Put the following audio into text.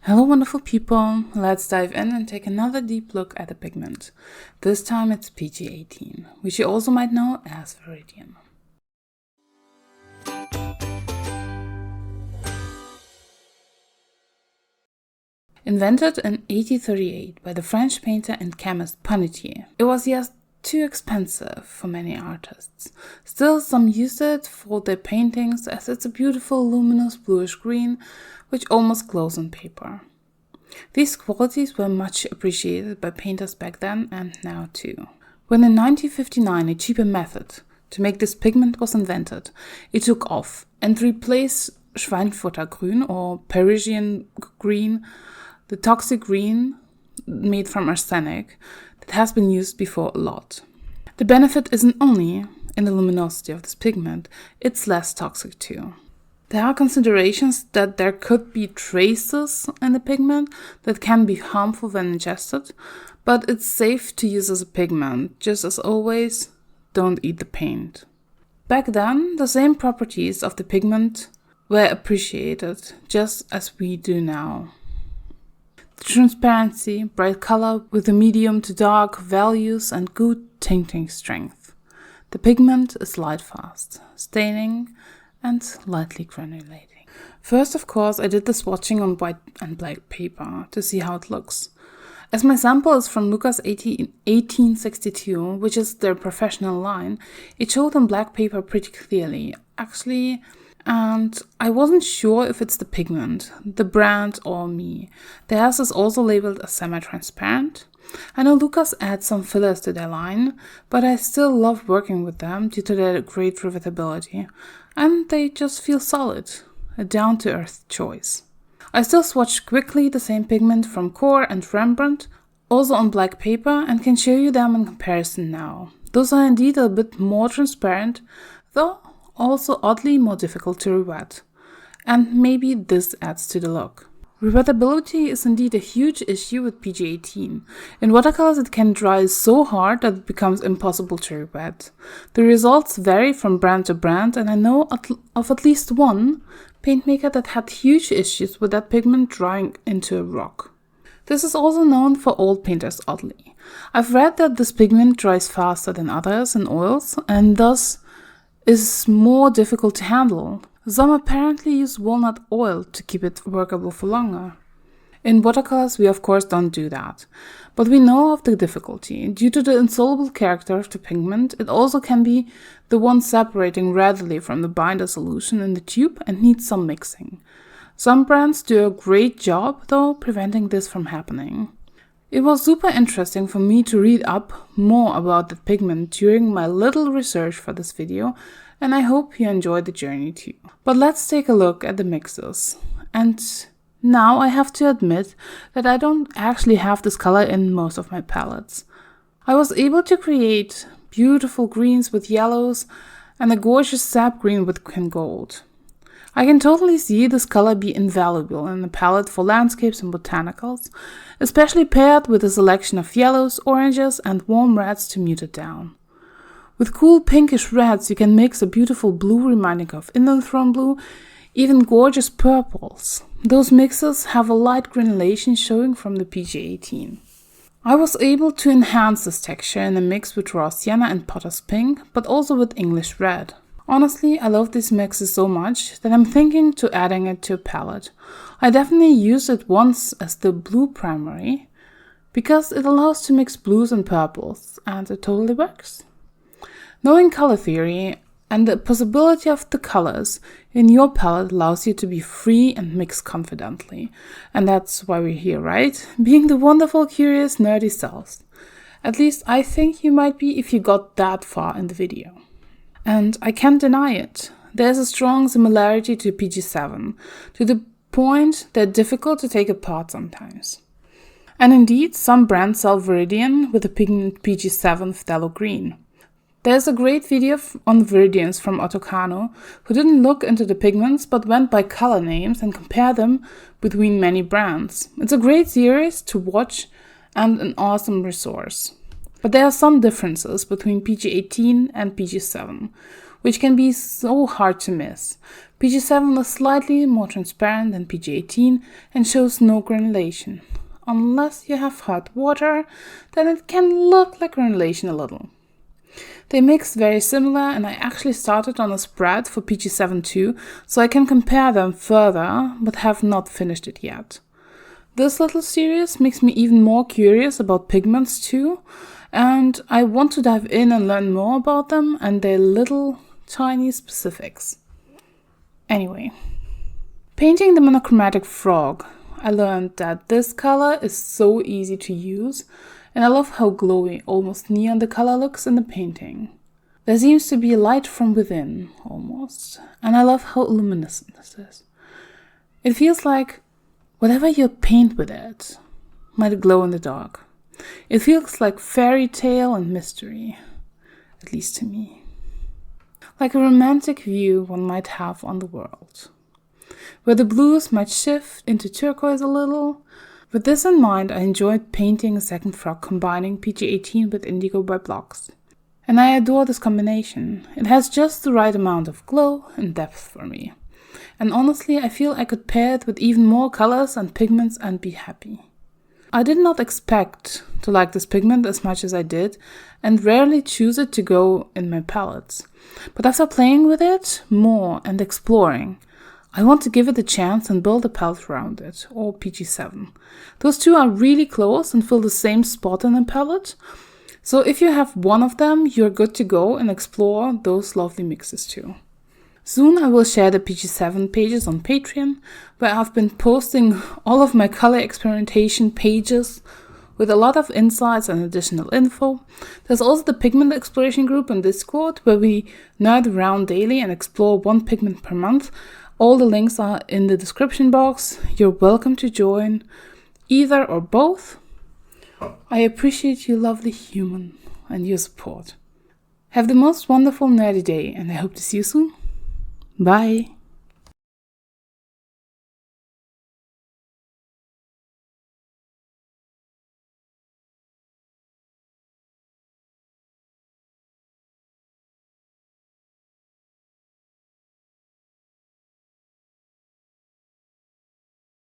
Hello wonderful people, let's dive in and take another deep look at a pigment. This time it's PG18, which you also might know as Viridian. Invented in 1838 by the French painter and chemist Panetier, it was just too expensive for many artists. Still, some used it for their paintings as it's a beautiful luminous bluish green which almost glows on paper. These qualities were much appreciated by painters back then and now too. When in 1959 a cheaper method to make this pigment was invented, it took off and replaced Schweinfurtergrün or Parisian green, the toxic green made from arsenic that has been used before a lot. The benefit isn't only in the luminosity of this pigment, it's less toxic too. There are considerations that there could be traces in the pigment that can be harmful when ingested, but it's safe to use as a pigment. Just as always, don't eat the paint. Back then, the same properties of the pigment were appreciated, just as we do now. The transparency, bright color with a medium to dark values and good tinting strength. The pigment is light fast, staining and lightly granulating. First, of course, I did the swatching on white and black paper to see how it looks. As my sample is from Lukas 1862, which is their professional line, it showed on black paper pretty clearly, actually, and I wasn't sure if it's the pigment, the brand, or me. Theirs is also labeled as semi-transparent. I know Lukas adds some fillers to their line, but I still love working with them due to their great rewetability, and they just feel solid, a down-to-earth choice. I still swatched quickly the same pigment from Core and Rembrandt, also on black paper, and can show you them in comparison now. Those are indeed a bit more transparent, though also oddly more difficult to rewet. And maybe this adds to the look. Rewetability is indeed a huge issue with PG18. In watercolors it can dry so hard that it becomes impossible to rewet. The results vary from brand to brand, and I know of at least one paint maker that had huge issues with that pigment drying into a rock. This is also known for old painters oddly. I've read that this pigment dries faster than others in oils and thus is more difficult to handle. Some apparently use walnut oil to keep it workable for longer. In watercolors we of course don't do that, but we know of the difficulty. Due to the insoluble character of the pigment, it also can be the one separating readily from the binder solution in the tube and needs some mixing. Some brands do a great job though preventing this from happening. It was super interesting for me to read up more about the pigment during my little research for this video, and I hope you enjoyed the journey too. But let's take a look at the mixes. And now I have to admit that I don't actually have this color in most of my palettes. I was able to create beautiful greens with yellows and a gorgeous sap green with quin gold. I can totally see this color be invaluable in a palette for landscapes and botanicals, especially paired with a selection of yellows, oranges, and warm reds to mute it down. With cool pinkish reds, you can mix a beautiful blue reminding of inland throne blue, even gorgeous purples. Those mixes have a light granulation showing from the PG18. I was able to enhance this texture in a mix with raw sienna and potter's pink, but also with English red. Honestly, I love these mixes so much that I'm thinking to adding it to a palette. I definitely used it once as the blue primary, because it allows to mix blues and purples, and it totally works. Knowing color theory and the possibility of the colors in your palette allows you to be free and mix confidently. And that's why we're here, right? Being the wonderful, curious, nerdy selves. At least I think you might be if you got that far in the video. And I can't deny it. There's a strong similarity to PG7, to the point they're difficult to take apart sometimes. And indeed, some brands sell Viridian with the pigment PG7 phthalo green. There's a great video on Viridians from Ottokano, who didn't look into the pigments but went by color names and compared them between many brands. It's a great series to watch and an awesome resource. But there are some differences between PG18 and PG7, which can be so hard to miss. PG7 is slightly more transparent than PG18 and shows no granulation. Unless you have hot water, then it can look like granulation a little. They mix very similar, and I actually started on a spread for PG7 too, so I can compare them further, but have not finished it yet. This little series makes me even more curious about pigments too, and I want to dive in and learn more about them and their little tiny specifics. Anyway, painting the monochromatic frog, I learned that this color is so easy to use, and I love how glowy, almost neon the color looks in the painting. There seems to be light from within, almost, and I love how luminescent this is. It feels like whatever you paint with it might glow in the dark. It feels like fairy tale and mystery, at least to me. Like a romantic view one might have on the world, where the blues might shift into turquoise a little. With this in mind, I enjoyed painting a second frog combining PG18 with indigo by blocks. And I adore this combination. It has just the right amount of glow and depth for me. And honestly, I feel I could pair it with even more colors and pigments and be happy. I did not expect to like this pigment as much as I did, and rarely choose it to go in my palettes. But after playing with it more and exploring, I want to give it a chance and build a palette around it, or PG7. Those two are really close and fill the same spot in a palette. So if you have one of them, you're good to go and explore those lovely mixes too. Soon I will share the PG7 pages on Patreon, where I've been posting all of my color experimentation pages with a lot of insights and additional info. There's also the pigment exploration group on Discord, where we nerd around daily and explore one pigment per month. All the links are in the description box. You're welcome to join either or both. I appreciate you, lovely human, and your support. Have the most wonderful nerdy day, and I hope to see you soon. Bye!